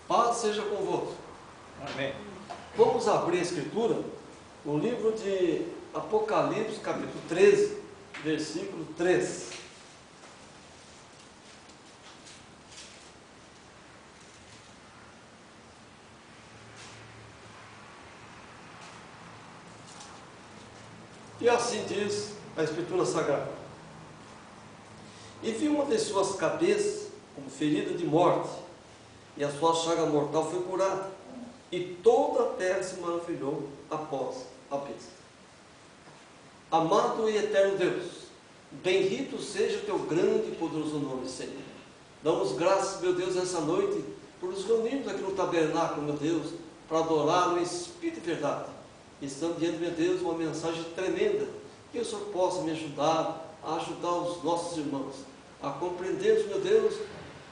Paz seja convosco. Amém. Vamos abrir a Escritura no livro de Apocalipse, capítulo 13, versículo 3. E assim diz a Escritura Sagrada: E vi uma de suas cabeças como ferida de morte, e a sua chaga mortal foi curada, e toda a terra se maravilhou após a besta. Amado e eterno Deus, bendito seja o teu grande e poderoso nome, Senhor. Damos graças, meu Deus, essa noite, por nos reunirmos aqui no tabernáculo, meu Deus, para adorar no Espírito e verdade. Estamos diante, meu Deus, uma mensagem tremenda, que o Senhor possa me ajudar a ajudar os nossos irmãos a compreendermos, meu Deus,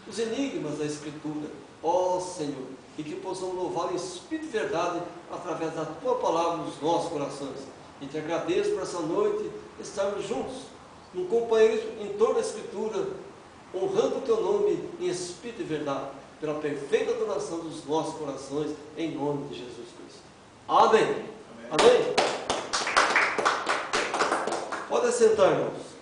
os enigmas da Escritura, ó Senhor, e que possamos louvar em Espírito e verdade através da Tua Palavra nos nossos corações. E te agradeço por essa noite estarmos juntos, num companheirismo em toda a Escritura, honrando o Teu nome em Espírito e verdade, pela perfeita adoração dos nossos corações, em nome de Jesus Cristo. Amém. Amém. Pode sentar, irmãos.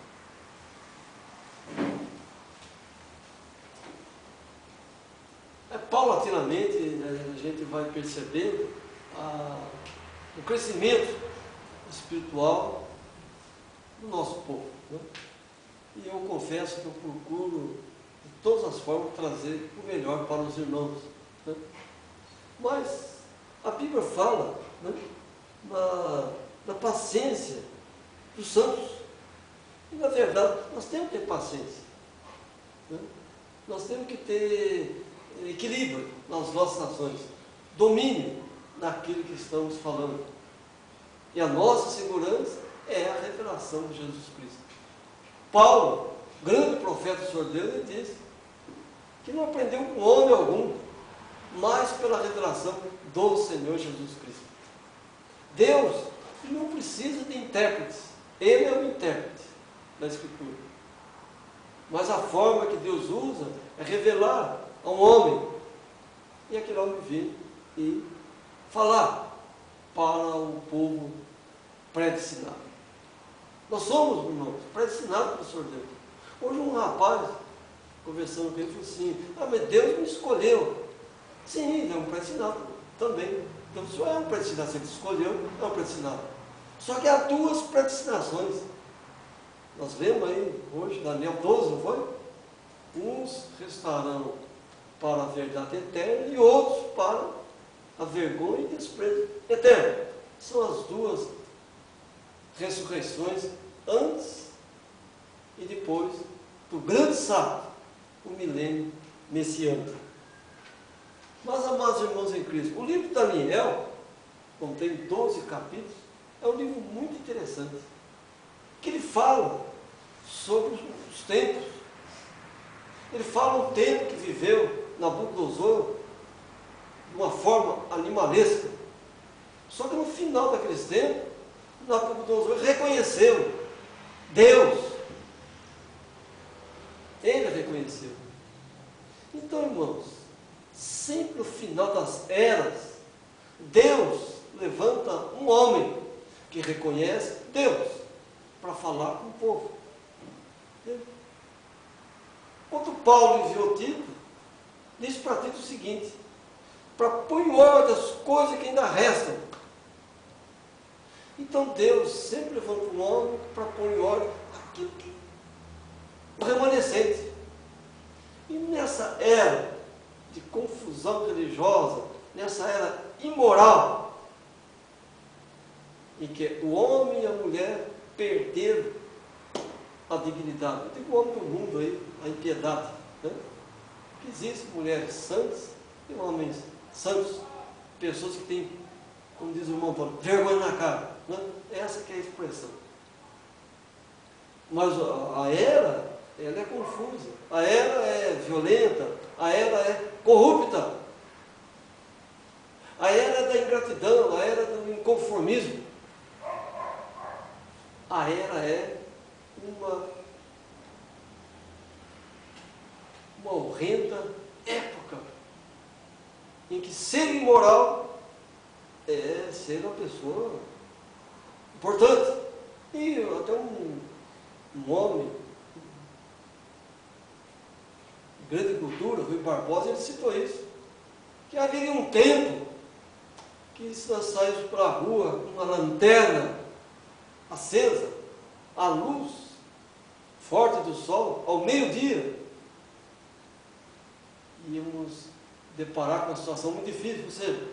Paulatinamente a gente vai percebendo o crescimento espiritual do nosso povo, né? E eu confesso que eu procuro de todas as formas trazer o melhor para os irmãos, né? Mas a Bíblia fala, né, na paciência dos santos, e na verdade nós temos que ter paciência, né? Nós temos que ter equilíbrio nas nossas ações, domínio naquilo que estamos falando. E a nossa segurança é a revelação de Jesus Cristo. Paulo, grande profeta do Senhor Deus, ele diz que não aprendeu com homem algum, mas pela revelação do Senhor Jesus Cristo. Deus não precisa de intérpretes, Ele é o intérprete da Escritura. Mas a forma que Deus usa é revelar a um homem, e aquele homem vir e falar para o povo predestinado. Nós somos, irmãos, predestinados pelo Senhor Deus. Hoje um rapaz, conversando com ele, falou assim: mas Deus me escolheu. Sim, ele é um predestinado também. Então o Senhor é um predestinado, se ele escolheu, é um predestinado. Só que há duas predestinações. Nós vemos aí hoje, Daniel 12, não foi? Uns restarão para a verdade eterna e outros para a vergonha e desprezo eterno. São as duas ressurreições, antes e depois do grande sábado, o milênio messiânico. Mas, amados irmãos em Cristo, o livro de Daniel, contém 12 capítulos, é um livro muito interessante, que ele fala sobre os tempos. Ele fala um tempo que viveu Nabucodonosor de uma forma animalesca. Só que no final daqueles tempos, Nabucodonosor reconheceu Deus. Ele reconheceu. Então, irmãos, sempre no final das eras, Deus levanta um homem que reconhece Deus para falar com o povo. Quando Paulo enviou Tito, disse para Tito o seguinte: para pôr em ordem as coisas que ainda restam. Então Deus sempre levanta um homem para pôr em ordem aquilo que o remanescente. E nessa era de confusão religiosa, nessa era imoral, em que o homem e a mulher perderam a dignidade. Eu digo o homem do mundo aí, a impiedade, né? Que existem mulheres santas e homens santos, pessoas que têm, como diz o irmão Paulo, vergonha na cara, né? Essa que é a expressão. Mas a era, ela é confusa, a era é violenta, a era é corrupta, a era é da ingratidão, a era do inconformismo, a era é uma horrenda época em que ser imoral é ser uma pessoa importante. E até um homem de grande cultura, Rui Barbosa, ele citou isso, que haveria um tempo que se nós saímos para a rua com uma lanterna acesa, à luz forte do sol, ao meio-dia, íamos deparar com uma situação muito difícil, ou seja,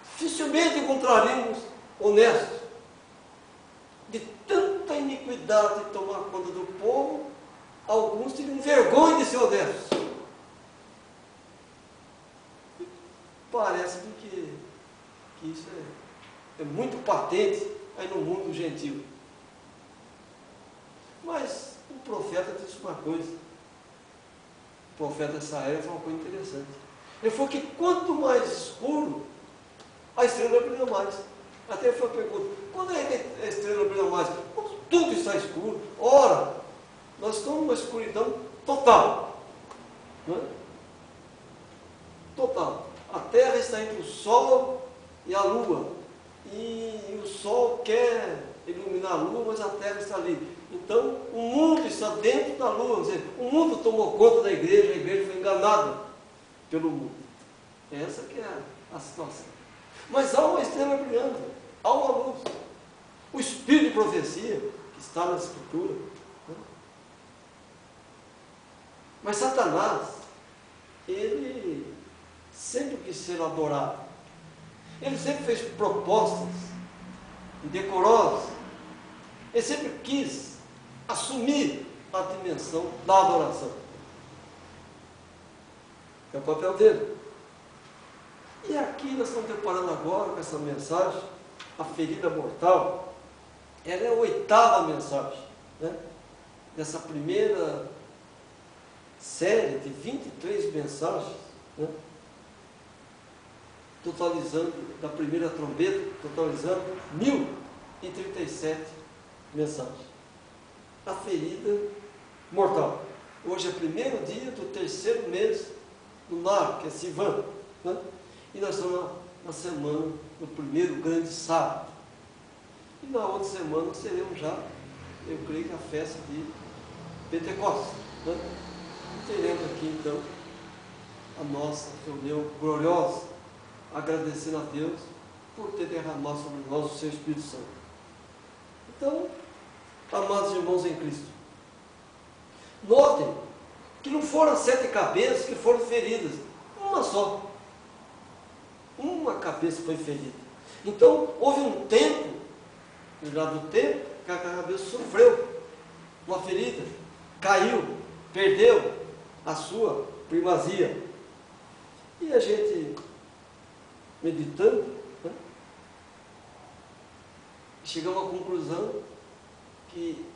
dificilmente encontraríamos honestos. De tanta iniquidade tomar conta do povo, alguns teriam vergonha de ser honestos. Parece-me que isso é muito patente aí no mundo gentil. Mas o profeta disse uma coisa. O profeta dessa era foi uma coisa interessante. Ele falou que quanto mais escuro, a estrela brilha mais. Até foi a pergunta, quando é que a estrela brilha mais? Quando tudo está escuro. Ora, nós estamos numa escuridão total. Não é? Total. A Terra está entre o Sol e a Lua. E o Sol quer iluminar a Lua, mas a Terra está ali. Então, o mundo está dentro da Lua. Quer dizer, o mundo tomou conta da igreja, a igreja foi enganada pelo mundo. Essa que é a situação. Mas há uma estrela brilhando, há uma luz. O espírito de profecia, que está na Escritura. Né? Mas Satanás, ele sempre quis ser adorado. Ele sempre fez propostas indecorosas. Ele sempre quis assumir a dimensão da adoração. É o papel dele. E aqui nós estamos deparando agora com essa mensagem, a ferida mortal. Ela é a 8ª mensagem, né? Dessa primeira série de 23 mensagens, né? Totalizando, da primeira trombeta, totalizando 1037 mensagens. A ferida mortal. Hoje é o primeiro dia do 3º mês lunar, que é Sivan, né? E nós estamos na semana, no primeiro grande sábado. E na outra semana seremos já, eu creio que a festa de Pentecostes, né? E teremos aqui então a nossa reunião gloriosa, agradecendo a Deus por ter derramado sobre nós o seu Espírito Santo. Então, amados irmãos em Cristo, notem que não foram 7 cabeças que foram feridas, uma só. Uma cabeça foi ferida. Então, houve um tempo, no lado do tempo, que a cabeça sofreu uma ferida, caiu, perdeu a sua primazia. E a gente, meditando, né, chegamos à conclusão que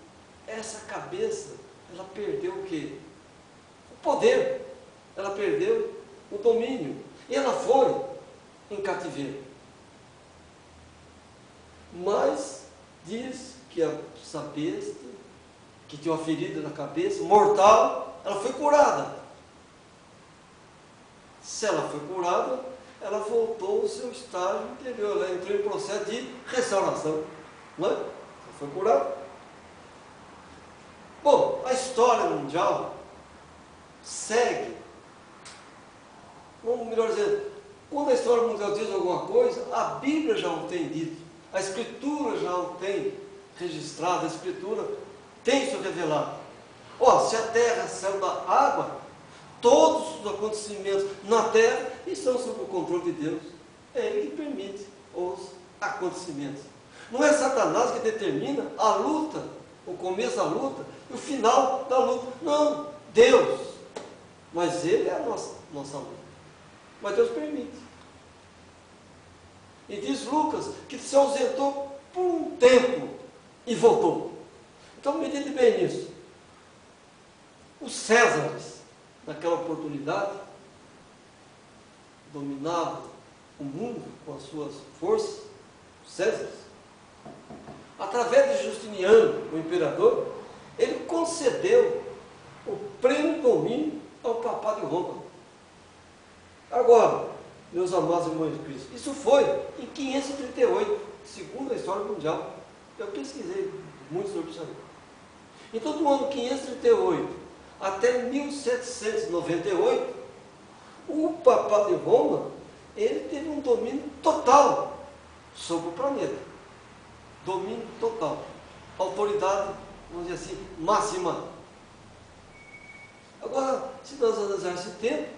essa cabeça, ela perdeu o quê? O poder. Ela perdeu o domínio. E ela foi em cativeiro. Mas diz que essa besta, que tinha uma ferida na cabeça, mortal, ela foi curada. Se ela foi curada, ela voltou ao seu estágio anterior, ela entrou em processo de restauração. Não é? Ela foi curada. Bom, a história mundial segue, ou melhor dizendo, quando a história mundial diz alguma coisa, a Bíblia já o tem dito, a Escritura já o tem registrado, a Escritura tem isso revelado. Se a terra saiu da água, todos os acontecimentos na terra estão sob o controle de Deus. É Ele que permite os acontecimentos. Não é Satanás que determina a luta, o começo da luta e o final da luta. Não, Deus. Mas Ele é a nossa luta. Mas Deus permite. E diz Lucas que se ausentou por um tempo e voltou. Então medite bem nisso. Os Césares, naquela oportunidade, dominavam o mundo com as suas forças, os Césares. Através de Justiniano, o imperador, ele concedeu o pleno domínio ao papado de Roma. Agora, meus amados irmãos de Cristo. Isso foi em 538, segundo a história mundial. Eu pesquisei muito sobre isso aí. Então, do ano 538 até 1798, o Papado de Roma, ele teve um domínio total sobre o planeta. Domínio total. Autoridade, vamos dizer assim, máxima. Agora, se nós analisarmos esse tempo,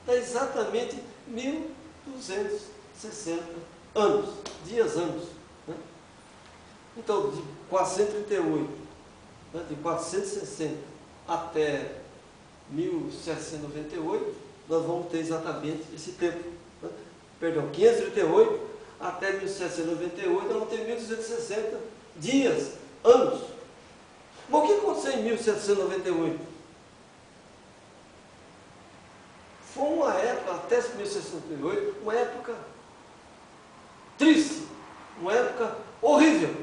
dá exatamente 1260 anos, dias-anos. Né? Então, de 438, né, de 460 até 1798, nós vamos ter exatamente esse tempo. Né? Perdão, 538 até 1798, nós vamos ter 1260 dias, anos. Mas o que aconteceu em 1798? Foi uma época, até 1798, uma época triste, uma época horrível,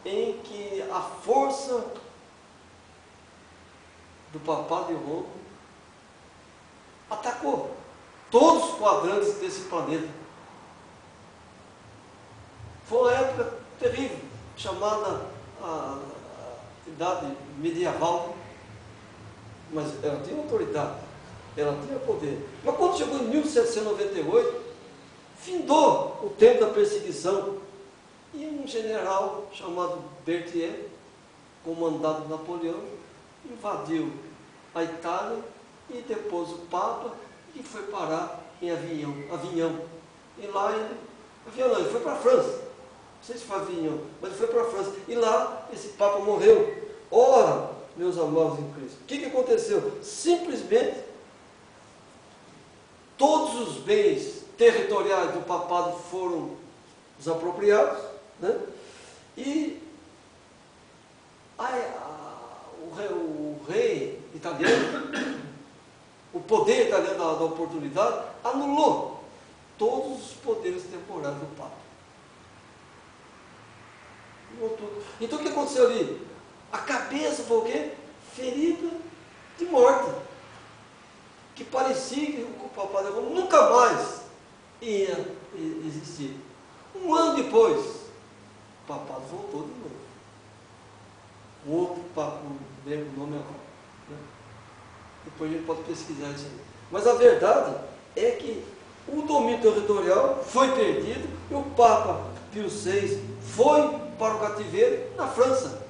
em que a força do Papado de Roma atacou todos os quadrantes desse planeta. Foi uma época terrível, chamada a Idade Medieval, mas ela tinha autoridade, ela tinha poder. Mas quando chegou em 1798, findou o tempo da perseguição, e um general chamado Berthier, comandado por Napoleão, invadiu a Itália e depois o Papa, e foi parar em Avignon. E lá ele foi para a França. Não sei se foi Avignon, mas ele foi para a França. E lá esse Papa morreu. Ora, meus amados em Cristo, o que aconteceu? Simplesmente todos os bens territoriais do papado foram desapropriados, né? E o rei italiano, o poder italiano da oportunidade, anulou todos os poderes temporários do Papa. Então o que aconteceu ali? A cabeça foi o quê? Ferida de morte. Que parecia que o Papado de Roma nunca mais ia existir. Um ano depois, o Papado voltou de novo. Um outro Papa, não lembro o nome agora. Né? Depois a gente pode pesquisar isso aí. Mas a verdade é que o domínio territorial foi perdido e o Papa Pio VI foi para o cativeiro na França.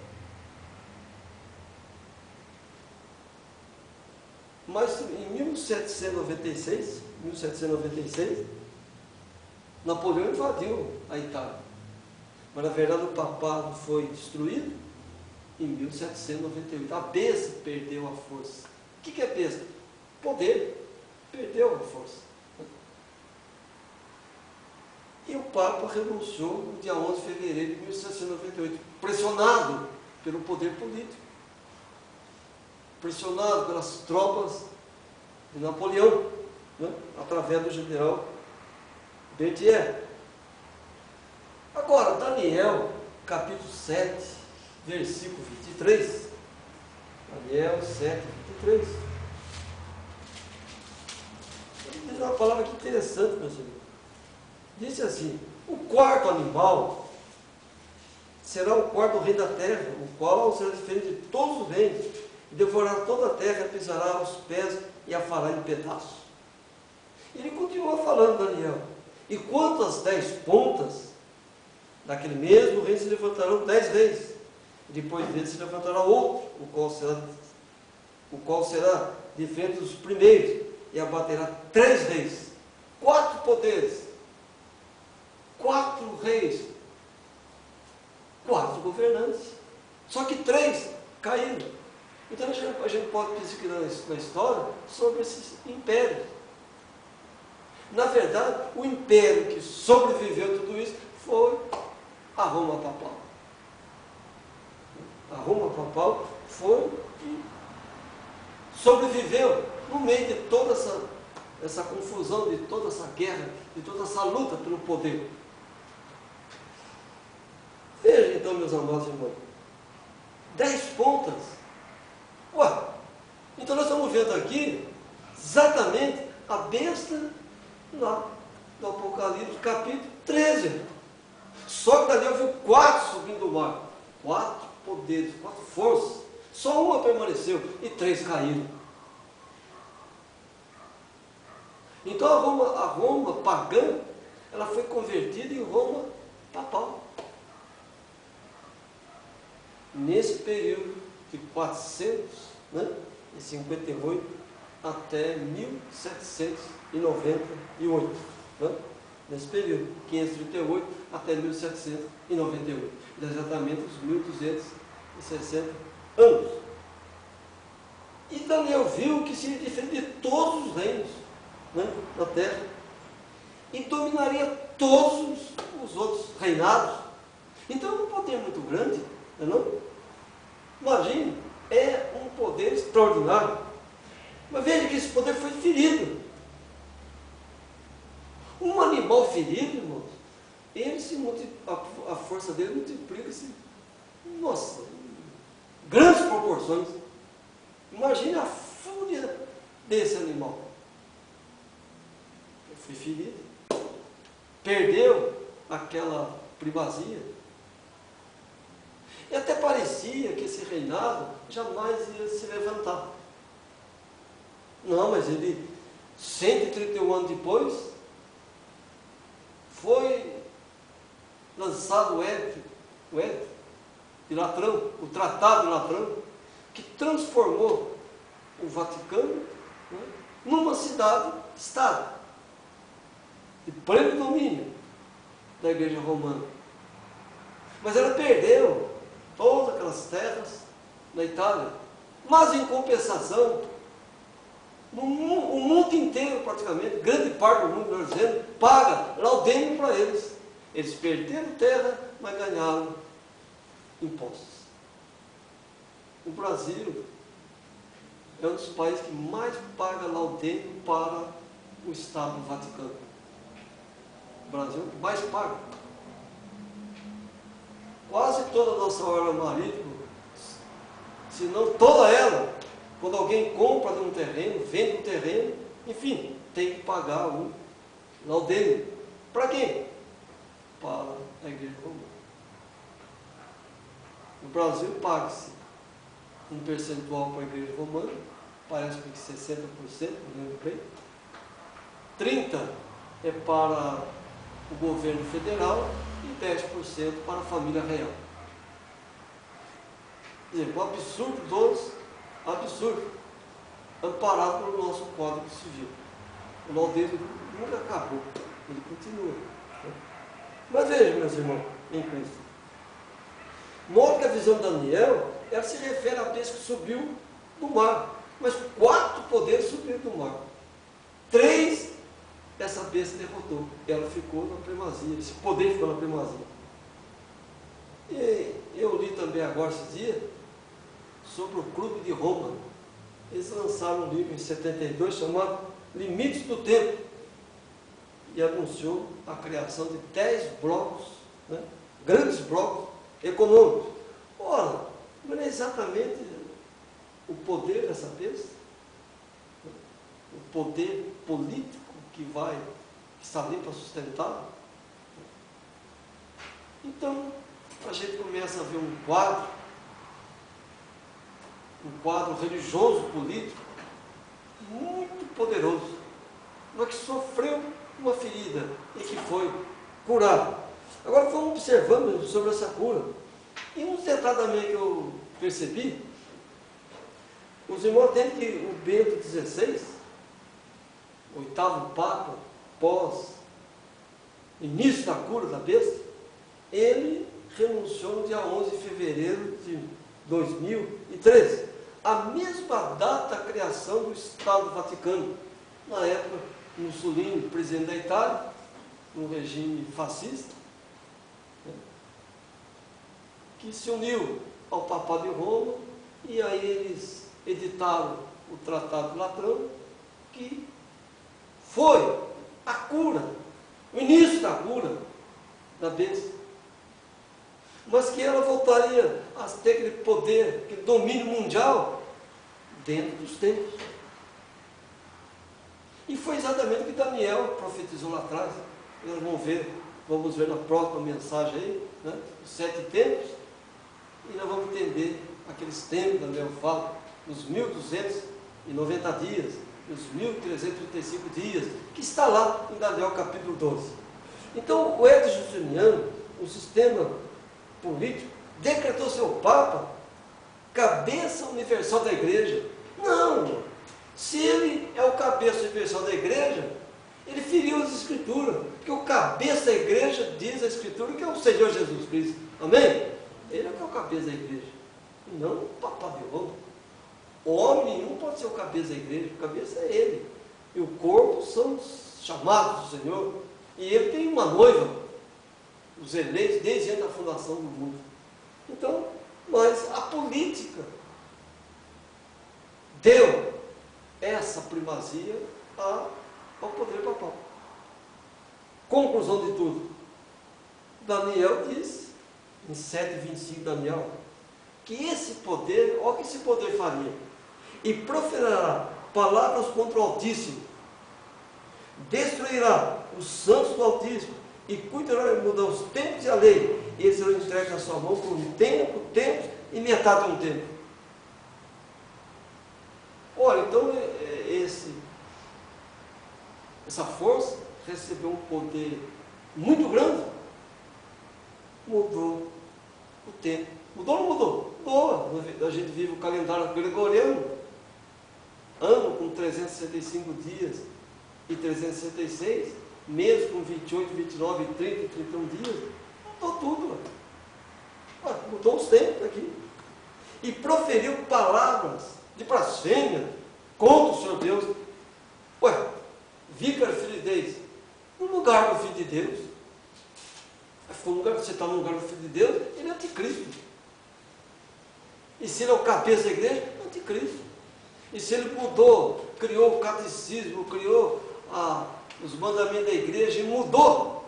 Mas em 1796, Napoleão invadiu a Itália. Mas na verdade o papado foi destruído em 1798. A besta perdeu a força. O que é besta? Poder. Perdeu a força. E o Papa renunciou no dia 11 de fevereiro de 1798, pressionado pelo poder político, pressionado pelas tropas de Napoleão, né, através do general Berthier. Agora, Daniel, capítulo 7, versículo 23. Daniel 7, 23. Ele diz uma palavra que interessante, meu senhor. Disse assim: o quarto animal será o quarto rei da terra, o qual será diferente de todos os reis, e devorará toda a terra, pisará os pés e a fará em pedaços. Ele continua falando, Daniel: e quanto às 10 pontas, daquele mesmo rei se levantarão 10 reis, e depois dele se levantará outro, o qual será diferente dos primeiros, e abaterá 3 reis, 4 poderes, 4 reis, 4 governantes, só que 3 caíram. Então a gente pode pesquisar na história sobre esses impérios. Na verdade, o império que sobreviveu a tudo isso foi a Roma Papal. A Roma Papal foi e sobreviveu no meio de toda essa confusão, de toda essa guerra, de toda essa luta pelo poder. Veja então, meus amados irmãos, 10 pontas. Ué, então nós estamos vendo aqui exatamente a besta lá do Apocalipse, capítulo 13. Só que Daniel viu 4 subindo do mar. 4 poderes, 4 forças. Só uma permaneceu e 3 caíram. Então a Roma pagã, ela foi convertida em Roma papal. Nesse período de 458 até 1798. Né? Nesse período, 538 até 1798. Exatamente os 1260 anos. E Daniel viu que seria diferente de todos os reinos, né, da terra. E dominaria todos os outros reinados. Então é um poder muito grande, não? Imagine, é um poder extraordinário. Mas veja que esse poder foi ferido. Um animal ferido, irmãos, a força dele multiplica-se, nossa, grandes proporções. Imagine a fúria desse animal. Ele foi ferido, perdeu aquela primazia. E até parecia que esse reinado jamais ia se levantar. Não, mas ele, 131 anos depois, foi lançado o Édito de Latrão, o Tratado de Latrão, que transformou o Vaticano, né, numa cidade-estado, de pleno domínio da Igreja Romana. Mas ela perdeu todas aquelas terras na Itália. Mas, em compensação, o mundo inteiro, praticamente, grande parte do mundo, melhor dizendo, paga laudêmio para eles. Eles perderam terra, mas ganharam impostos. O Brasil é um dos países que mais paga laudêmio para o Estado do Vaticano. O Brasil é o que mais paga. Quase toda a nossa ordem marítima, se não toda ela, quando alguém compra um terreno, vende um terreno, enfim, tem que pagar um laudêmio. Para quem? Para a Igreja Romana. No Brasil paga-se um percentual para a Igreja Romana, parece que 60%, não lembro bem. 30% é para o governo federal e 10% para a família real. Quer dizer, um absurdo dos absurdos, amparado pelo nosso Código Civil. O laudêmio nunca acabou, ele continua. Mas veja, meus irmãos, em Cristo. Note que a visão de Daniel, ela se refere à besta que subiu do mar. Mas 4 poderes subiram do mar. 3, essa besta derrotou. Ela ficou na primazia. Esse poder ficou na primazia. E eu li também agora esses dias sobre o Clube de Roma. Eles lançaram um livro em 72 chamado Limites do Tempo. E anunciou a criação de 10 blocos, né, grandes blocos econômicos. Ora, não é exatamente o poder dessa besta, o poder político que está ali para sustentar. Então, a gente começa a ver um quadro religioso, político, muito poderoso, mas que sofreu uma ferida e que foi curado. Agora vamos observando sobre essa cura. E um detalhe também que eu percebi, os irmãos entendem que o Bento XVI, o 8º Papa, pós início da cura da besta, ele renunciou no dia 11 de fevereiro de 2013, a mesma data da criação do Estado do Vaticano, na época Mussolini, presidente da Itália, no regime fascista, né, que se uniu ao Papado de Roma, e aí eles editaram o Tratado de Latrão, que foi a cura, o início da cura da besta, mas que ela voltaria a ter aquele poder, aquele domínio mundial dentro dos tempos. E foi exatamente o que Daniel profetizou lá atrás. nós vamos ver na próxima mensagem aí, né? Os 7 tempos, e nós vamos entender aqueles tempos, Daniel fala, os 1290 dias, os 1335 dias, que está lá em Daniel capítulo 12. Então, o Edson Justiniano, o sistema político, decretou seu Papa cabeça universal da igreja. Não! Se ele é o cabeça universal da igreja, ele feriu as escrituras, porque o cabeça da igreja diz a escritura que é o Senhor Jesus Cristo. Amém? Ele é que é o cabeça da igreja, e não o Papa Babilônia. Homem nenhum pode ser o cabeça da igreja, o cabeça é ele. E o corpo são os chamados do Senhor. E ele tem uma noiva, os eleitos, desde antes da fundação do mundo. Então, mas a política deu essa primazia ao poder papal. Conclusão de tudo. Daniel diz, em 7:25 Daniel, que esse poder, olha o que esse poder faria, e proferirá palavras contra o Altíssimo, destruirá os santos do Altíssimo, e cuidará de mudar os tempos e a lei, e eles serão entregues na sua mão por um tempo, tempos e metade de um tempo. Olha, então essa força recebeu um poder muito grande, mudou o tempo. Mudou ou não mudou? Mudou. A gente vive o calendário gregoriano, ano com 365 dias e 366, mês com 28, 29, 30 e 31 dias. Mudou tudo. Mudou os tempos aqui. E proferiu palavras de blasfêmia contra o Senhor Deus. Vícar, filho de Deus, no lugar do Filho de Deus. Você está no lugar do Filho de Deus, ele é anticristo. E se ele é o cabeça da igreja, é anticristo. E se ele mudou, criou o catecismo, criou os mandamentos da igreja e mudou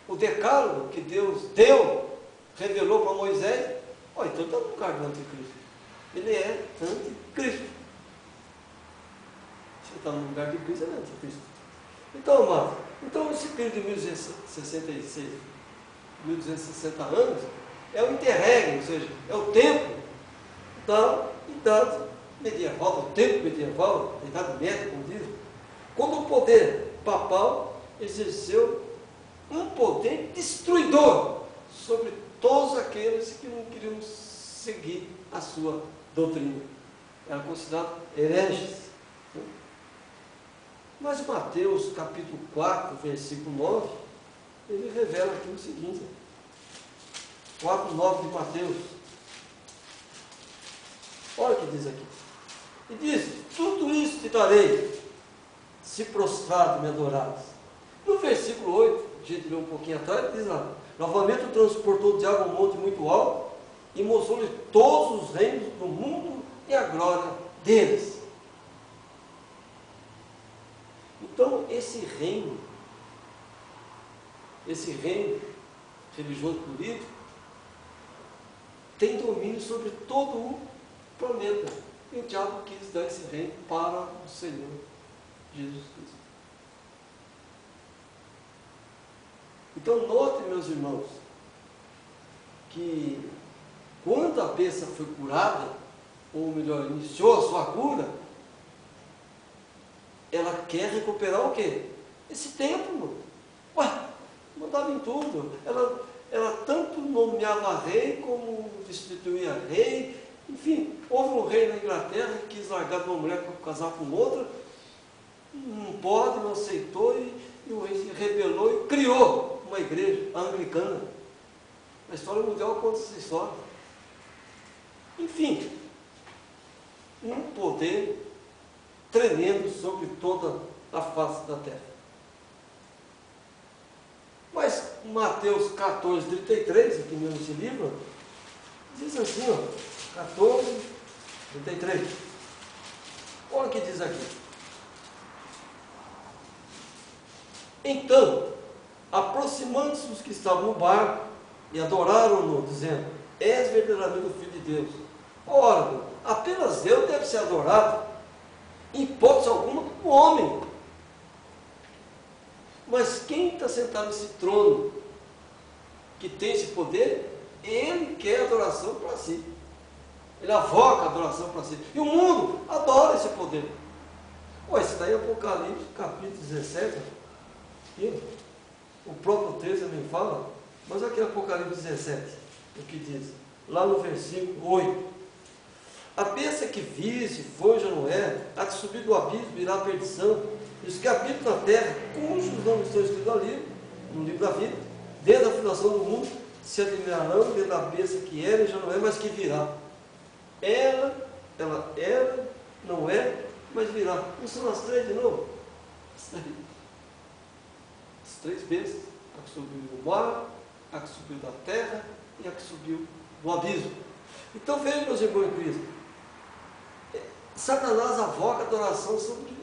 o decálogo que Deus deu, revelou para Moisés, então ele está no lugar do anticristo. Ele é anticristo. Se ele está no lugar de Cristo, ele é anticristo. Então, amados, esse período de 1260 anos é o interregno, ou seja, é o tempo da idade medieval, do tempo medieval, da idade média, como diz, quando o poder papal exerceu um poder destruidor sobre todos aqueles que não queriam seguir a sua doutrina. Era considerado hereges. Mas Mateus capítulo 4, versículo 9, ele revela aqui o seguinte, 4:9 de Mateus. Olha o que diz aqui. E diz: tudo isso te darei, se prostrado me adorares. No versículo 8, a gente lê um pouquinho atrás, diz lá: novamente o transportou o diabo a um monte muito alto e mostrou-lhe todos os reinos do mundo e a glória deles. Então, esse reino religioso político, tem domínio sobre todo o planeta. E o diabo quis dar esse reino para o Senhor Jesus Cristo. Então, note, meus irmãos, que quando a besta foi curada, ou melhor, iniciou a sua cura, ela quer recuperar o quê? Esse templo. Mandava em tudo. Ela tanto nomeava rei, como destituía rei. Enfim, houve um rei na Inglaterra que quis largar de uma mulher para casar com outra. Não pode, não aceitou, e o rei se rebelou e criou uma igreja anglicana. A história mundial conta essa história. Enfim, um poder tremendo sobre toda a face da terra. Mas Mateus 14:33, aqui mesmo nesse livro, diz assim, 14:33. Olha o que diz aqui. Então, aproximando-se os que estavam no barco e adoraram-no, dizendo: és verdadeiramente o Filho de Deus. Ora, apenas Deus deve ser adorado, em hipótese alguma, o homem. Mas quem está sentado nesse trono, que tem esse poder, ele quer adoração para si. Ele avoca a adoração para si. E o mundo adora esse poder. Ué, isso daí é Apocalipse, capítulo 17. Aqui, o próprio texto também fala. Mas aqui é Apocalipse 17, o que diz? Lá no versículo 8. A besta que visse, foi, já não é, a que subir do abismo irá a perdição. E os que habitam na terra, cujos nomes estão escritos ali, no livro da vida, desde a fundação do mundo, se admirarão desde a besta que era e já não é, mas que virá. Ela era, não é, mas virá. Não são as três de novo? As três bestas. A que subiu do mar, a que subiu da terra e a que subiu do abismo. Então vejam, meus irmãos em Cristo, Satanás avoca a adoração sobre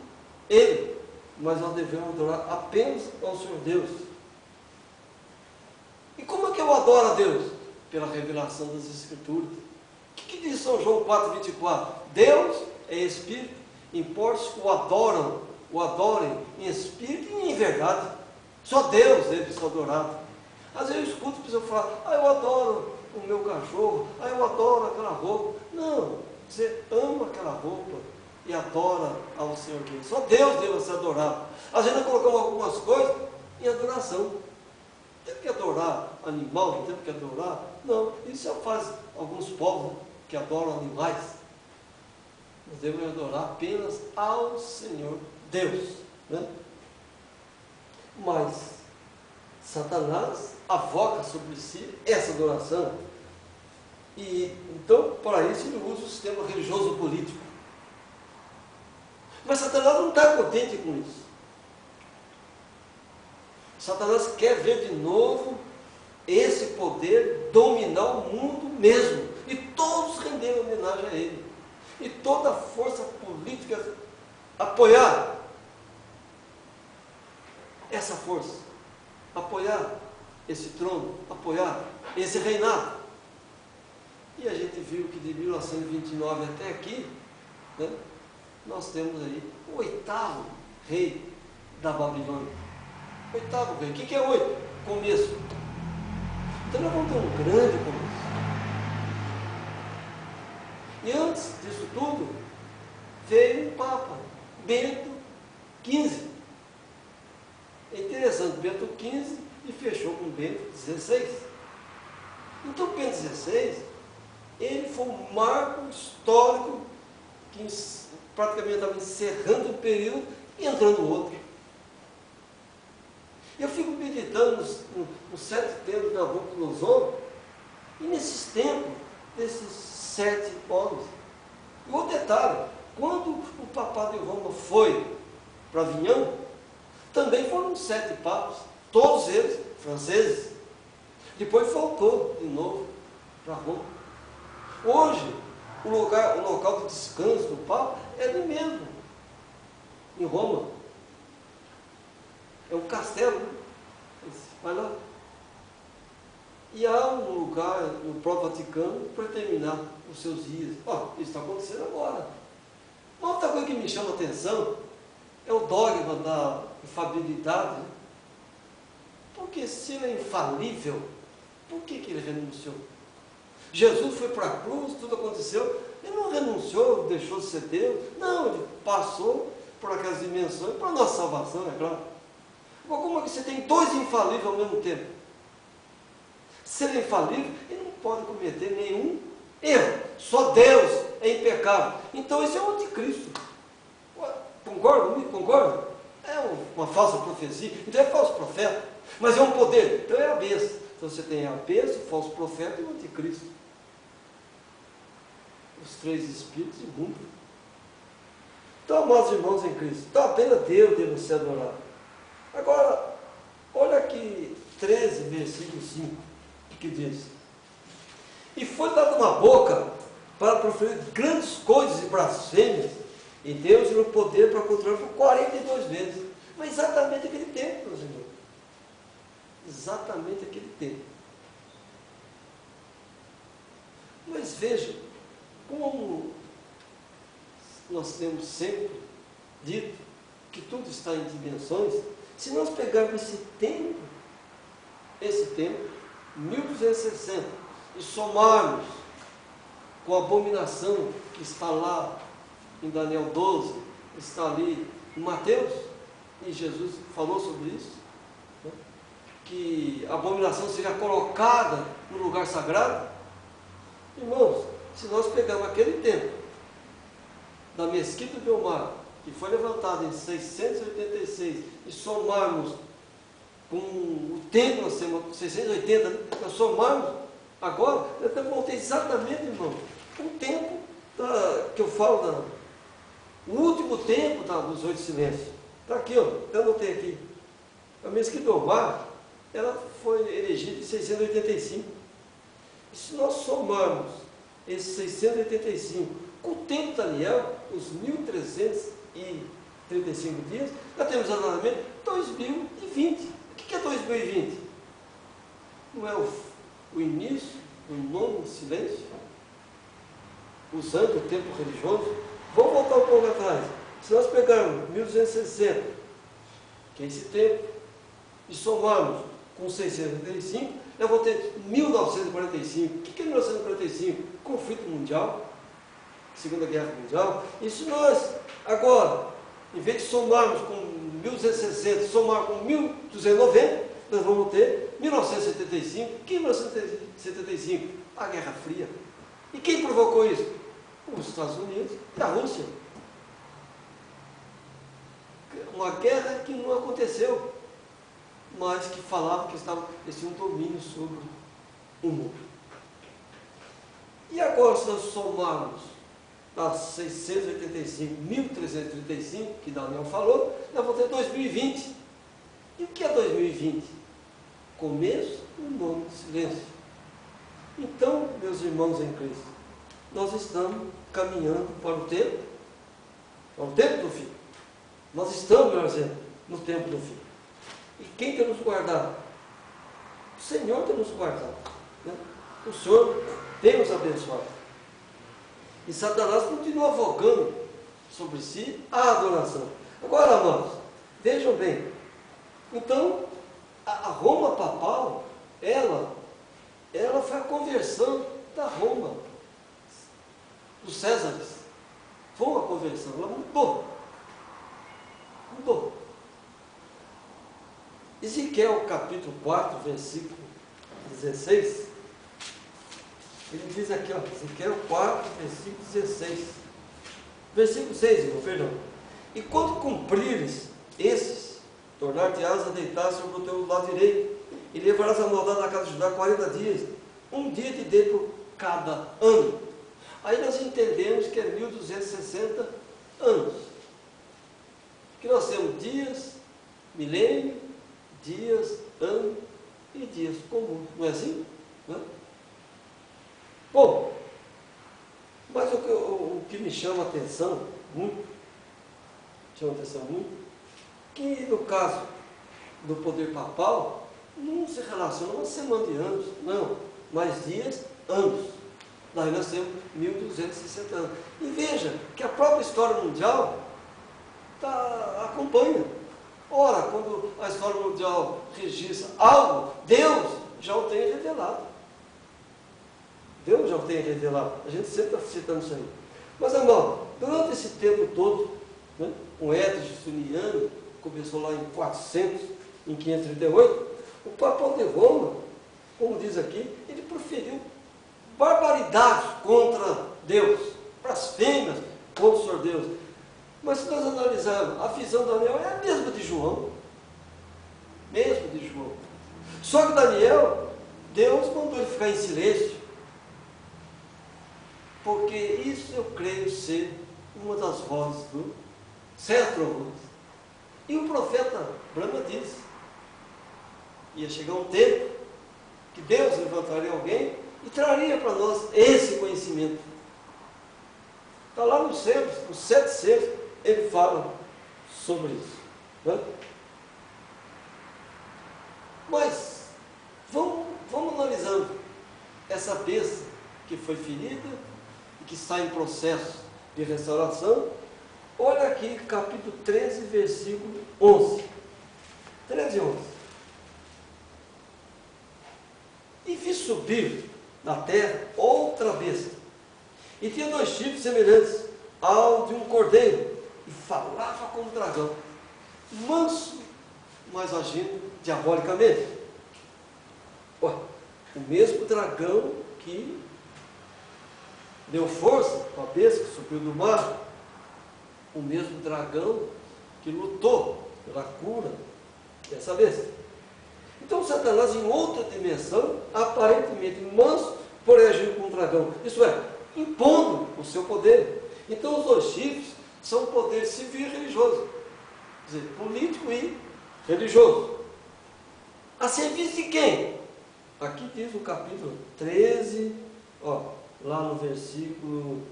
ele, mas nós devemos adorar apenas ao Senhor Deus. E como é que eu adoro a Deus? Pela revelação das Escrituras. O que diz São João 4,24? Deus é Espírito, importa que o adorem em Espírito e em verdade. Só Deus deve ser adorado. Às vezes eu escuto pessoas falar, eu adoro o meu cachorro, eu adoro aquela roupa. Não, você ama aquela roupa e adora ao Senhor Deus. Só Deus deve ser adorado. Às vezes nós colocamos algumas coisas em adoração. Tem que adorar animal, não tem que adorar. Não, isso faz alguns povos, né, que adoram animais. Nós devemos adorar apenas ao Senhor Deus. Né? Mas Satanás avoca sobre si essa adoração. E então, para isso, ele usa o sistema religioso político. Mas Satanás não está contente com isso. Satanás quer ver de novo esse poder dominar o mundo mesmo. E todos renderem homenagem a ele. E toda a força política apoiar essa força. Apoiar esse trono. Apoiar esse reinado. E a gente viu que de 1929 até aqui, né, nós temos aí o 8º rei da Babilônia. 8º rei. O que é 8? Começo. Então nós vamos ter um grande começo. E antes disso tudo, veio o Papa, Bento XV. É interessante, Bento XV e fechou com Bento XVI. Então Bento XVI, ele foi um marco histórico que praticamente estava encerrando um período e entrando outro. Eu fico meditando nos 7 tempos de Nabucodonosor, e nesses tempos, desses 7 homens. E outro detalhe, quando o papado de Roma foi para Avignão, também foram 7 papas, todos eles franceses. Depois voltou de novo para Roma. Hoje, o local de descanso do Papa é ali mesmo, em Roma. É um castelo, né? Vai lá. E há um lugar no próprio Vaticano para terminar os seus dias. Isso está acontecendo agora. Uma outra coisa que me chama a atenção é o dogma da infalibilidade. Porque se ele é infalível, por que ele renunciou? Jesus foi para a cruz, tudo aconteceu, ele não renunciou, deixou de ser Deus. Não, ele passou por aquelas dimensões para a nossa salvação, é claro. Agora, como é que você tem 2 infalíveis ao mesmo tempo? Se ele é infalível, ele não pode cometer nenhum erro. Só Deus é impecável. Então esse é o anticristo. Concorda comigo? Concorda? É uma falsa profecia. Então é falso profeta. Mas é um poder. Então é a besta. Então você tem a besta, o falso profeta e o anticristo. Os 3 espíritos imundos. Então, amados irmãos em Cristo, então apenas Deus deve ser adorado. Agora, olha aqui 13, versículo 5, que diz: e foi dada uma boca para proferir grandes coisas e blasfêmias, e Deus deu poder para controlar por 42 vezes. Mas exatamente aquele tempo, meus irmãos. Exatamente aquele tempo. Mas veja, como nós temos sempre dito que tudo está em dimensões, se nós pegarmos esse tempo, 1260, e somarmos com a abominação que está lá em Daniel 12, está ali em Mateus, e Jesus falou sobre isso, né? Que a abominação seja colocada no lugar sagrado. Irmãos, se nós pegarmos aquele tempo da mesquita de Omar, que foi levantada em 686, e somarmos com o tempo, nós temos 680, né? Nós somarmos agora, nós vamos ter exatamente, irmão, o tempo que eu falo, o último tempo dos 8 silêncios. Está aqui, ó, eu anotei aqui. A mesquita de Omar, ela foi erigida em 685. E se nós somarmos esses 685 com o tempo de Daniel, os 1335 dias, nós temos exatamente 2020. O que é 2020? Não é o início do novo silêncio? Usando o tempo religioso? Vamos voltar um pouco atrás. Se nós pegarmos 1260, que é esse tempo, e somarmos com 685, eu vou ter 1945. O que é 1945? Conflito mundial, Segunda Guerra Mundial. E se nós, agora, em vez de somarmos com 1260, somar com 1290, nós vamos ter 1975. O que é 1975? A Guerra Fria. E quem provocou isso? Os Estados Unidos e a Rússia. Uma guerra que não aconteceu, mas que falava que eles tinham domínio sobre o mundo. E agora, se nós somarmos as 685, 1335, que Daniel falou, nós vamos ter 2020. E o que é 2020? Começo do novo silêncio. Então, meus irmãos em Cristo, nós estamos caminhando para o tempo do fim. Nós estamos, melhor dizendo, no tempo do fim. E quem tem nos guardado? O Senhor tem nos guardado, né? O Senhor tem nos abençoado. E Satanás continua avogando sobre si a adoração. Agora, amados, vejam bem. Então, a Roma papal, ela foi a conversão da Roma, dos Césares. Foi uma conversão, ela mudou. Ezequiel capítulo 4, versículo 16, ele diz aqui, ó, Ezequiel 4, versículo 16, versículo 6, irmão, perdão. E quando cumprires esses, tornar-te-ás a deitar sobre o teu lado direito, e levarás a maldade na casa de Judá 40 dias, um dia de dentro cada ano. Aí nós entendemos que é 1260 anos. Que nós temos dias, milênio, dias, ano e dias comuns. Não é assim? Não é? Bom, mas o que me chama a atenção muito, que no caso do poder papal, não se relaciona uma semana de anos, não, mas dias, anos. Daí nós temos 1260 anos. E veja que a própria história mundial acompanha. Ora, quando a história mundial registra algo, Deus já o tem revelado. Deus já o tem revelado. A gente sempre está citando isso aí. Mas, irmão, durante esse tempo todo, né, com Edson Justiniano, começou lá em 400, em 538, o Papa de Roma, como diz aqui, ele proferiu barbaridades contra Deus, blasfêmias contra o Senhor Deus. Mas se nós analisarmos, a visão de Daniel é a mesma de João. Só que Daniel, Deus mandou ele ficar em silêncio. Porque isso eu creio ser uma das vozes do céu trovões. E o profeta Brahma disse, ia chegar um tempo que Deus levantaria alguém e traria para nós esse conhecimento. Está lá nos selos, nos 7 selos, ele fala sobre isso. Né? Mas, vamos analisando essa besta que foi ferida e que está em processo de restauração. Olha aqui, capítulo 13, versículo 11. subir da terra outra besta. E tinha 2 chifres semelhantes ao de um cordeiro, e falava como dragão, manso, mas agindo diabolicamente. Olha, o mesmo dragão que deu força para a besta que subiu do mar, o mesmo dragão que lutou pela cura dessa besta. Então Satanás, em outra dimensão, aparentemente manso, porém agindo como um dragão, isso é, impondo o seu poder. Então os 2 chifres são poder civil e religioso, quer dizer, político e religioso. A serviço de quem? Aqui diz o capítulo 13, lá no versículo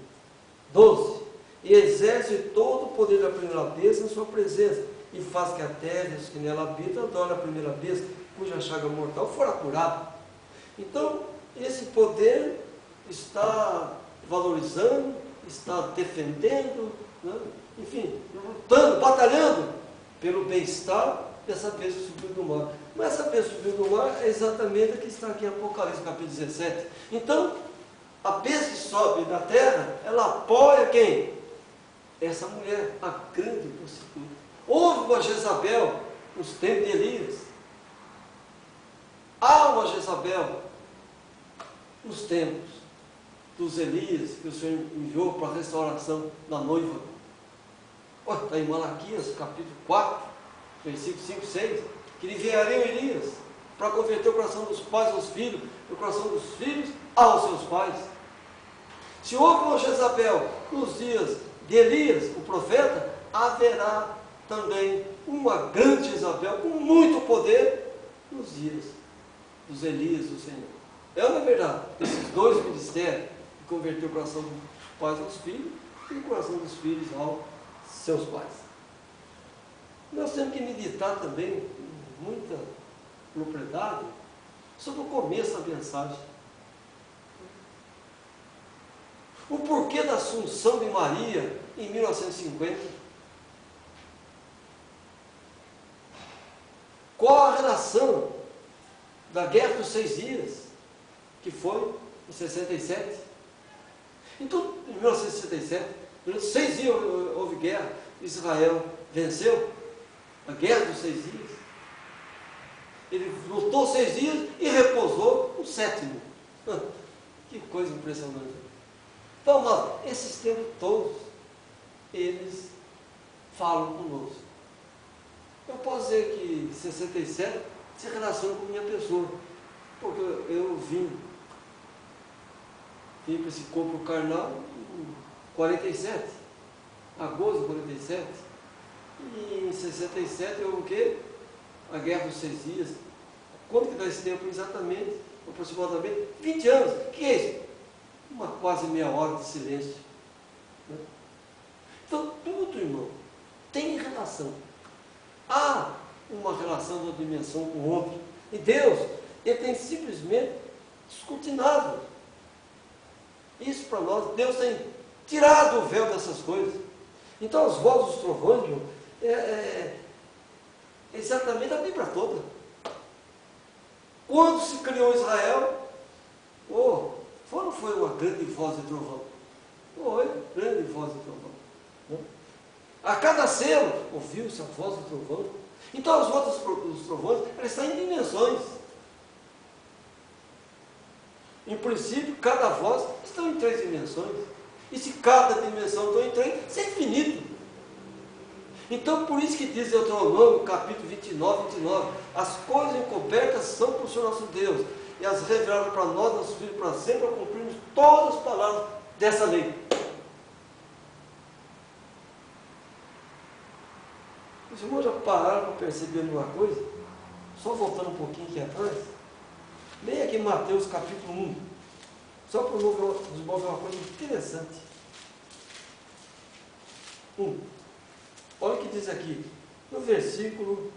12: e exerce todo o poder da primeira besta em sua presença, e faz que a terra e os que nela habitam adorem a primeira besta, cuja chaga mortal fora curada. Então, esse poder está valorizando, está defendendo, né? Enfim, lutando, batalhando pelo bem-estar dessa besta que subiu do mar. Mas essa besta que subiu do mar é exatamente a que está aqui em Apocalipse, capítulo 17. Então, a besta que sobe da terra, ela apoia quem? Essa mulher, a grande prostituta. Houve uma Jezabel nos tempos de Elias. Há uma Jezabel nos tempos dos Elias, que o Senhor enviou para a restauração da noiva. Olha, está em Malaquias, capítulo 4, versículo 5 e 6, que enviaria Elias para converter o coração dos pais aos filhos, e o coração dos filhos aos seus pais. Se houve uma Jezabel nos dias de Elias, o profeta, haverá também uma grande Jezabel com muito poder nos dias dos Elias do Senhor. É uma verdade, esses 2 ministérios, de converter o coração dos pais aos filhos e o coração dos filhos aos seus pais. Nós temos que meditar também com muita propriedade sobre o começo da mensagem. O porquê da Assunção de Maria em 1950. Qual a relação da Guerra dos 6 Dias, que foi em 67? Então, em 1967, durante 6 dias houve guerra, Israel venceu a Guerra dos 6 Dias. Ele lutou 6 dias e repousou o 7º. Que coisa impressionante. Então, mas esses tempos todos, eles falam conosco. Eu posso dizer que 67 se relaciona com minha pessoa, porque eu vim para esse corpo carnal em 47, agosto de 47, e em 67 eu o quê? A Guerra dos 6 Dias. Quanto que dá esse tempo exatamente? Aproximadamente 20 anos. O que é isso? Uma quase meia hora de silêncio. Então, tudo, irmão, tem relação. Há uma relação de uma dimensão com outra. E Deus, Ele tem simplesmente escrutinado isso para nós. Deus tem tirado o véu dessas coisas. Então, as vozes dos trovões, irmão, exatamente a Bíblia toda. Quando se criou Israel, foi uma grande voz de trovão. Foi, grande voz de trovão. A cada selo, ouviu-se a voz do trovão. Então, as vozes dos trovões, elas estão em dimensões. Em princípio, cada voz está em 3 dimensões. E se cada dimensão está em 3, isso é infinito. Então, por isso que diz Deuteronômio, capítulo 29, as coisas encobertas são para o Senhor nosso Deus, e as revelaram para nós, nossos filhos, para sempre, para cumprirmos todas as palavras dessa lei. Os irmãos já pararam para perceber uma coisa? Só voltando um pouquinho aqui atrás. Leia aqui Mateus capítulo 1. Só para desenvolver uma coisa interessante. 1. Olha o que diz aqui, no versículo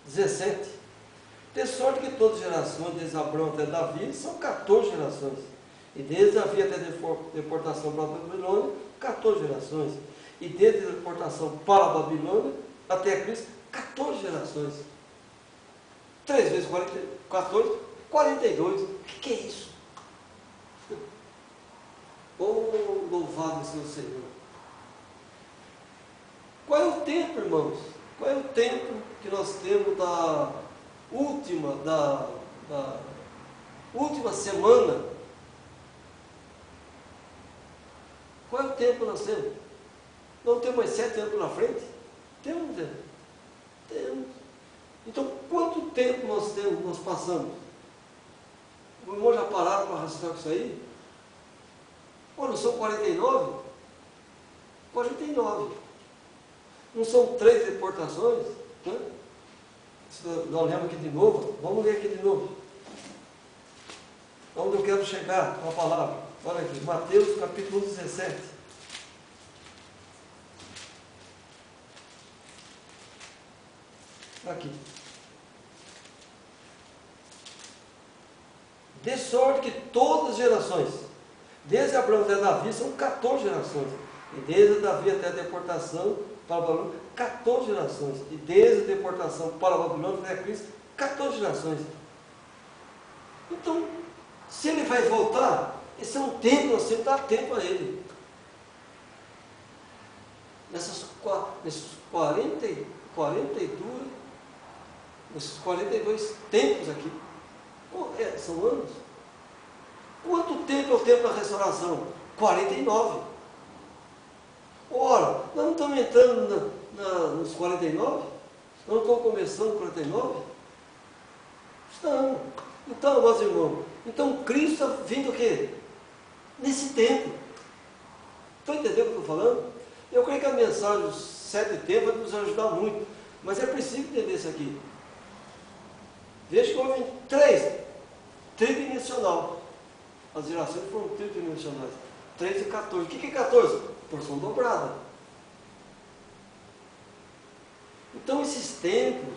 17. De sorte que todas as gerações, desde Abraão até Davi, são 14 gerações. E desde Davi até a deportação para a Babilônia, 14 gerações. E desde a deportação para a Babilônia até Cristo, 14 gerações. 3 vezes 14, 42. O que é isso? Oh, louvado seja o Senhor. Qual é o tempo, irmãos? Qual é o tempo que nós temos da última semana? Qual é o tempo que nós temos? Não temos mais 7 anos pela frente? Temos, não temos? Temos. Então, quanto tempo nós passamos? O irmão já pararam para raciocinar com isso aí? Não são 49? 49. Não são 3 deportações? Né? Nós lemos aqui de novo. Vamos ler aqui de novo. Onde eu quero chegar com a palavra. Olha aqui, Mateus capítulo 17. Aqui. De sorte que todas as gerações, desde Abraão até Davi, são 14 gerações. E desde Davi até a deportação para a Babilônia, 14 gerações. E desde a deportação para a Babilônia até Cristo, 14 gerações. Então, se ele vai voltar, esse é um tempo, nós temos que estar atento a ele. Nesses 42 tempos aqui, são anos. Quanto tempo é o tempo da restauração? 49. Ora, nós não estamos entrando nos 49? Nós não estamos começando 49? Estamos. Então, meus irmãos, então Cristo está vindo o quê? Nesse tempo. Estão entendendo o que eu estou falando? Eu creio que a mensagem dos 7 tempos vai nos ajudar muito. Mas é preciso entender isso aqui. Veja que houve 3. Tridimensional. As gerações foram tridimensionais. 3 e 14. O que é 14? Porção dobrada. Então, esses tempos,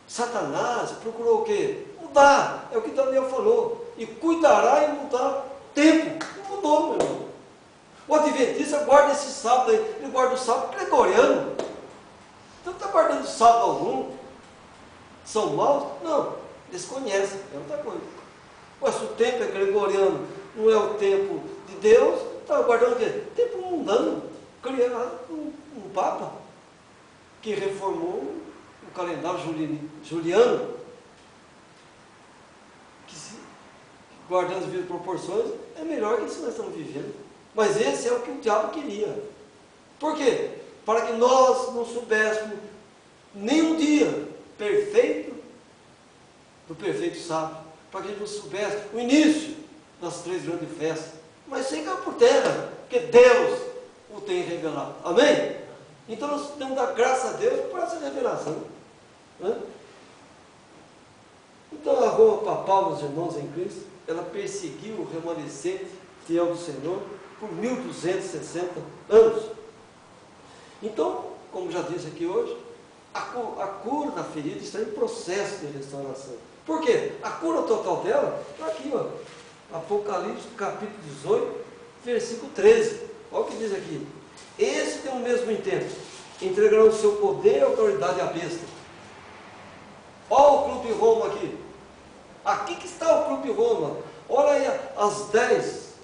Satanás procurou o quê? Mudar. É o que Daniel falou. E cuidará em mudar tempo. Não mudou, meu irmão. O adventista guarda esse sábado aí. Ele guarda o sábado gregoriano. Então, está guardando sábado algum? São maus? Não. Desconhecem. É outra coisa. Mas se o tempo é gregoriano, não é o tempo de Deus, está guardando o quê? Tempo mundano. Criado um Papa que reformou o calendário juliano, que guardando as devidas proporções, é melhor que isso que nós estamos vivendo. Mas esse é o que o diabo queria. Por quê? Para que nós não soubéssemos nenhum dia perfeito do perfeito sábado, para que a gente não soubesse o início das 3 grandes festas, mas sem cair por terra, porque Deus o tem revelado. Amém? Então nós temos que dar graças a Deus por essa revelação. Né? Então a Roma papal, meus irmãos em Cristo, ela perseguiu o remanescente fiel do Senhor por 1260 anos. Então, como já disse aqui hoje, a cura da ferida está em processo de restauração. Por quê? A cura total dela está aqui, ó. Apocalipse capítulo 18, versículo 13. Olha o que diz aqui. Esse tem o mesmo intento. Entregarão o seu poder e autoridade à besta. Olha o Clube Roma aqui. Aqui que está o Clube Roma. Olha aí as 10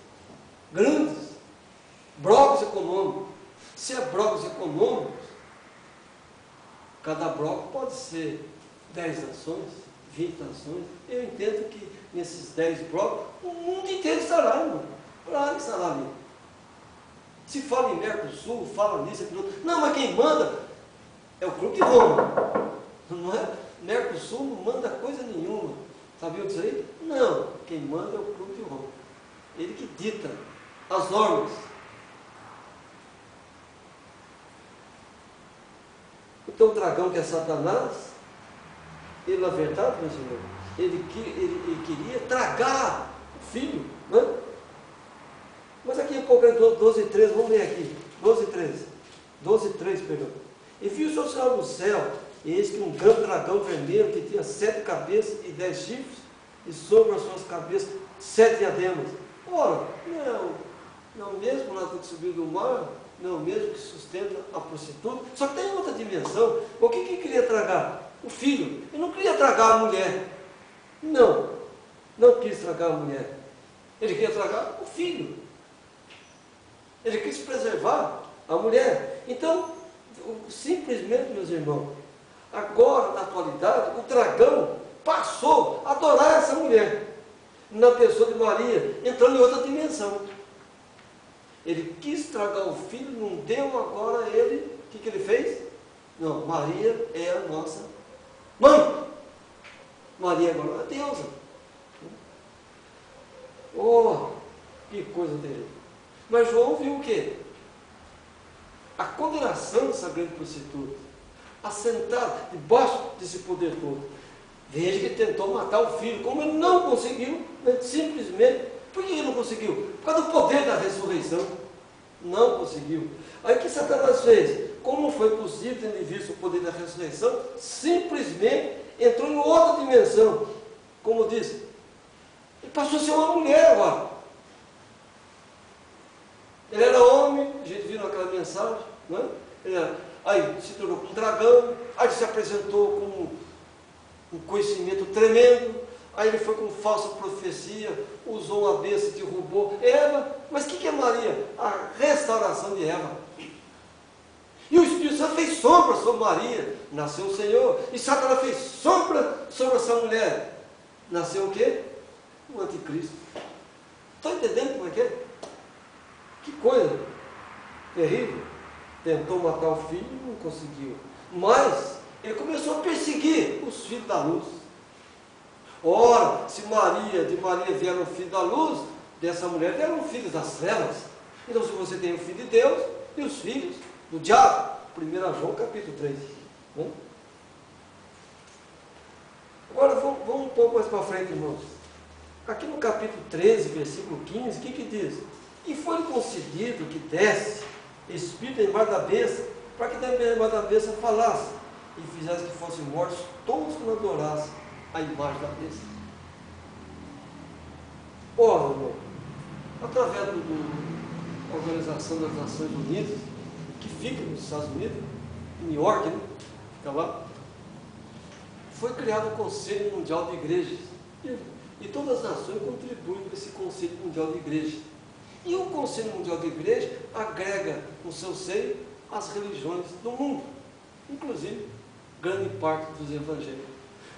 grandes blocos econômicos. Se é blocos econômicos, cada bloco pode ser 10 nações, 20 nações. Eu entendo que nesses 10 blocos, o mundo inteiro estará, irmão. Claro que estará ali. Se fala em Mercosul, fala nisso, aquilo outro. Não, mas quem manda é o Clube de Roma. Não é? Mercosul não manda coisa nenhuma. Sabiam disso aí? Não. Quem manda é o Clube de Roma. Ele que dita as normas. Então o dragão que é Satanás, ele na verdade, meus irmãos, ele queria tragar o filho, né? Mas aqui em Apocalipse 12:13, vamos ler aqui, 12:13, perdão. E viu o seu sinal no céu, e eis que um grande dragão vermelho, que tinha 7 cabeças e 10 chifres, e sobre as suas cabeças 7 diademas. Ora, não mesmo lá que subiu do mar, não mesmo que sustenta a prostituta, só que tem outra dimensão. O que queria tragar? o filho. Ele não queria tragar a mulher. Não quis tragar a mulher. Ele queria tragar o filho. Ele quis preservar a mulher. Então, simplesmente, meus irmãos, agora, na atualidade, o dragão passou a adorar essa mulher, na pessoa de Maria, entrando em outra dimensão. Ele quis tragar o filho, não deu, agora ele, o que ele fez? Não, Maria é a nossa mãe. Maria agora é a deusa. Oh, que coisa terrível. Mas João viu o quê? A condenação dessa grande prostituta, assentada debaixo desse poder todo. Veja que ele tentou matar o filho, como ele não conseguiu, simplesmente. Por que ele não conseguiu? Por causa do poder da ressurreição. Não conseguiu. Aí o que Satanás fez? Como não foi possível ter visto o poder da ressurreição, simplesmente entrou em outra dimensão. Como disse, ele passou a ser uma mulher agora. Ele era homem, a gente viu naquela mensagem, não é? Aí se tornou um dragão, aí se apresentou com um conhecimento tremendo, aí ele foi com falsa profecia, usou uma besta, derrubou Eva. Mas o que é Maria? A restauração de Eva. E o Espírito Santo fez sombra sobre Maria, nasceu o Senhor. E Satanás fez sombra sobre essa mulher, nasceu o quê? O anticristo. Estão entendendo como é que é? Que coisa terrível. Tentou matar o filho e não conseguiu. Mas ele começou a perseguir os filhos da luz. Ora, se de Maria vieram o filho da luz, dessa mulher vieram filhos das trevas. Então, se você tem o filho de Deus e os filhos do diabo, 1 João capítulo 3. Né? Agora, vamos um pouco mais para frente, irmãos. Aqui no capítulo 13, versículo 15, o que diz? E foi-lhe concedido que desse espírito embaixo da besta, para que também embaixo da besta falasse, e fizesse que fossem mortos todos que não adorassem a imagem da besta. Ora, irmão, através da Organização das Nações Unidas, que fica nos Estados Unidos, em New York, né? Fica lá, foi criado o Conselho Mundial de Igrejas. E todas as nações contribuem para esse Conselho Mundial de Igrejas. E o Conselho Mundial de Igrejas agrega no seu seio as religiões do mundo, inclusive grande parte dos evangélicos.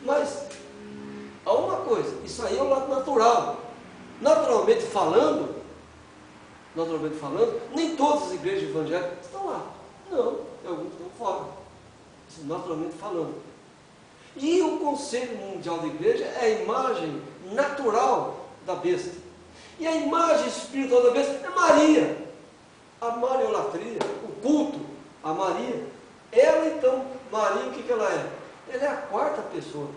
Mas há uma coisa, isso aí é o lado natural. Naturalmente falando, nem todas as igrejas evangélicas estão lá. Não, alguns estão fora. Isso, naturalmente falando. E o Conselho Mundial de Igreja é a imagem natural da besta. E a imagem espiritual da besta é Maria. A mariolatria, o culto a Maria. Ela então, Maria, o que ela é? Ela é a quarta pessoa.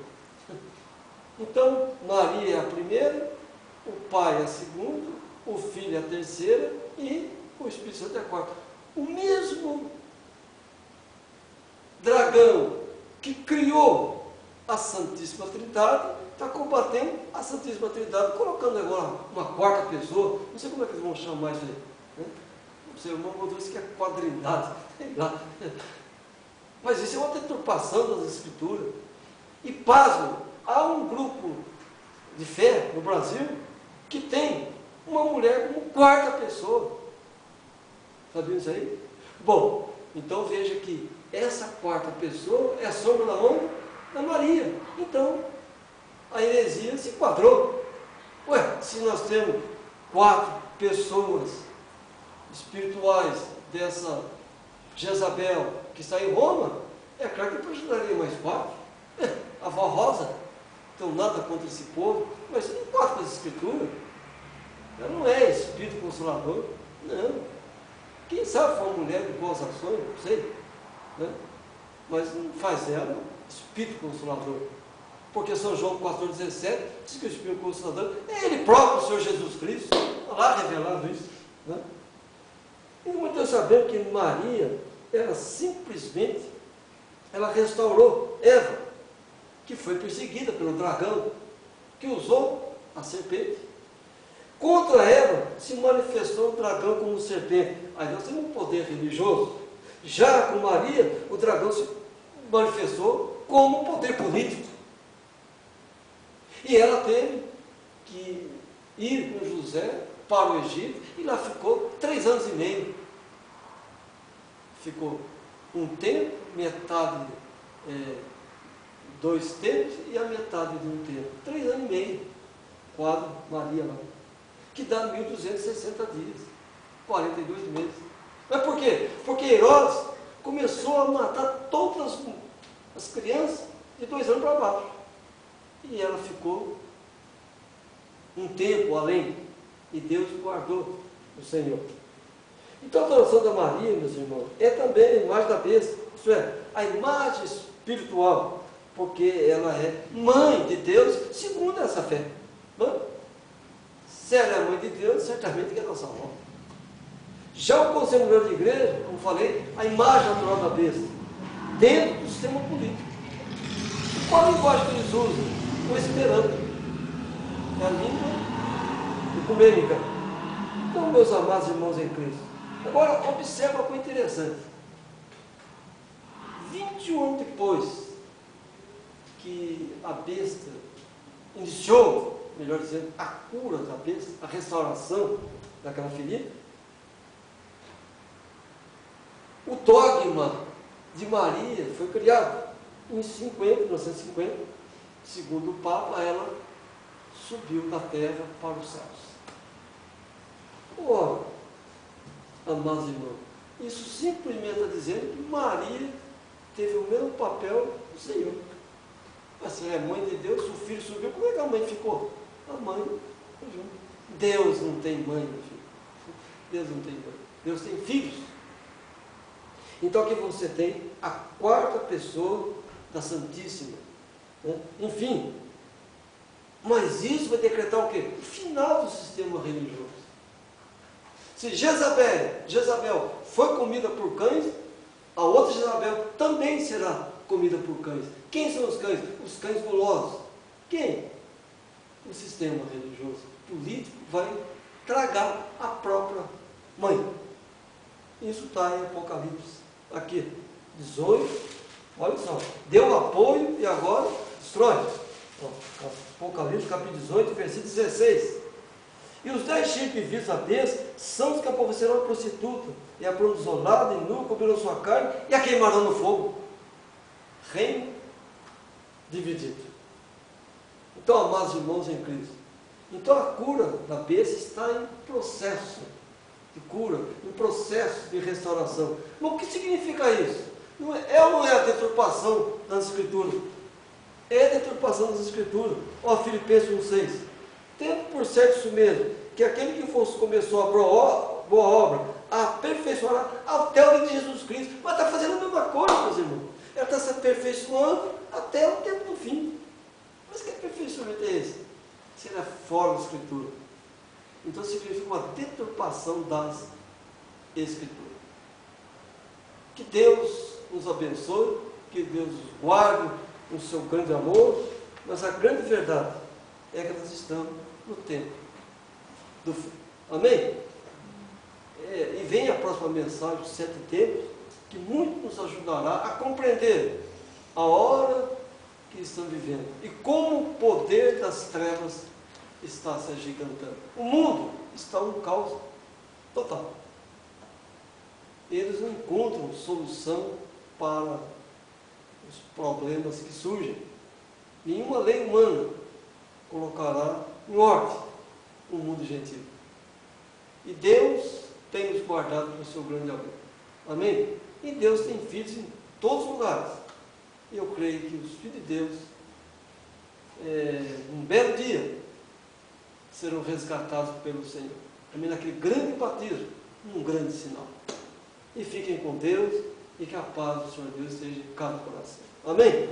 Então, Maria é a primeira, o Pai é a segunda, o Filho é a terceira e o Espírito Santo é a quarta. O mesmo dragão que criou a Santíssima Trindade está combatendo a Santíssima Trindade, colocando agora uma quarta pessoa. Não sei como é que eles vão chamar isso aí. Né? O seu irmão mandou isso que é quadrindade. Mas isso é uma deturpação das Escrituras. E pasmo, há um grupo de fé no Brasil que tem uma mulher como quarta pessoa. Sabiam isso aí? Bom, então veja que essa quarta pessoa é a sombra da onde? Da Maria. Então, a heresia se enquadrou. Ué, se nós temos 4 pessoas espirituais dessa Jezabel que está em Roma, é claro que precisaria mais 4. A avó Rosa, então nada contra esse povo, mas não importa com as escrituras. Ela não é espírito consolador, não. Quem sabe foi uma mulher de boas ações, não sei. Né? Mas não faz dela espírito consolador. Porque São João 14,17 diz que o Espírito Consolador é Ele próprio, o Senhor Jesus Cristo. Está lá revelado isso. Né? E muitos sabem que Maria, ela simplesmente, ela restaurou Eva, que foi perseguida pelo dragão, que usou a serpente. Contra Eva se manifestou o dragão como serpente. Aí nós temos um poder religioso. Já com Maria, o dragão se manifestou como poder político. E ela teve que ir com José para o Egito e lá ficou 3 anos e meio. Ficou um tempo, metade, 2 tempos e a metade de um tempo. 3 anos e meio, quadro Maria lá, que dá 1260 dias, 42 meses. Mas por quê? Porque Herodes começou a matar todas as crianças de 2 anos para baixo. E ela ficou um tempo além, e Deus guardou o Senhor. Então a adoração da Maria, meus irmãos, é também a imagem da besta, isto é, a imagem espiritual, porque ela é mãe de Deus, segundo essa fé. Se ela é mãe de Deus, certamente que ela salvou. Já o Conselho Mundial de Igreja, como falei, a imagem natural da besta, dentro do sistema político. Qual a linguagem que eles usam? O esperanto. É a língua ecumênica. Então, meus amados irmãos em Cristo, agora observe uma coisa interessante. 21 anos depois que a besta iniciou, melhor dizendo, a cura da besta, a restauração daquela ferida, o dogma de Maria foi criado em 1950, segundo o Papa, ela subiu da terra para os céus. Ora, amados irmãos, isso simplesmente está dizendo que Maria teve o mesmo papel do Senhor. Mas se ela é mãe de Deus, o filho subiu, como é que a mãe ficou? A mãe foi junto. Deus não tem mãe, meu filho. Deus não tem mãe. Deus tem filhos. Então aqui você tem a 4ª pessoa da Santíssima. Enfim, mas isso vai decretar o quê? O final do sistema religioso. Se Jezabel foi comida por cães, a outra Jezabel também será comida por cães. Quem são os cães? Os cães gulosos. Quem? O sistema religioso político vai tragar a própria mãe. Isso está em Apocalipse. Aqui, 18, olha só, deu apoio e agora destrói. Apocalipse, capítulo 18, versículo 16. E os 10 chifres vistos à besta são os que aborrecerão a prostituta, e a pronusolada e nua comerão sua carne, e a queimarão no fogo. Reino dividido. Então, amados irmãos em Cristo, então a cura da besta está em processo de cura, em processo de restauração. Mas o que significa isso? Não é ou não é a deturpação das Escrituras? É a deturpação das Escrituras. Ó, Filipenses 1,6. Tendo por certo isso mesmo, que aquele que começou a boa obra, aperfeiçoará até o dia de Jesus Cristo. Mas está fazendo a mesma coisa, meus irmãos. Ela está se aperfeiçoando até o tempo do fim. Mas que aperfeiçoamento é esse? Será fora da Escritura. Então significa uma deturpação das Escrituras. Que Deus nos abençoe, que Deus nos guarde no seu grande amor, mas a grande verdade é que nós estamos no tempo do fim. Amém? E vem a próxima mensagem, os 7 tempos, que muito nos ajudará a compreender a hora que estamos vivendo e como o poder das trevas está se agigantando. O mundo está um caos total. Eles não encontram solução para os problemas que surgem. Nenhuma lei humana colocará em ordem o mundo gentil. E Deus tem nos guardado com o seu grande amor. Amém? E Deus tem filhos em todos os lugares. E eu creio que os filhos de Deus, um belo dia, serão resgatados pelo Senhor. Também naquele grande batismo, um grande sinal. E fiquem com Deus e que a paz do Senhor Deus esteja em cada coração. Amém?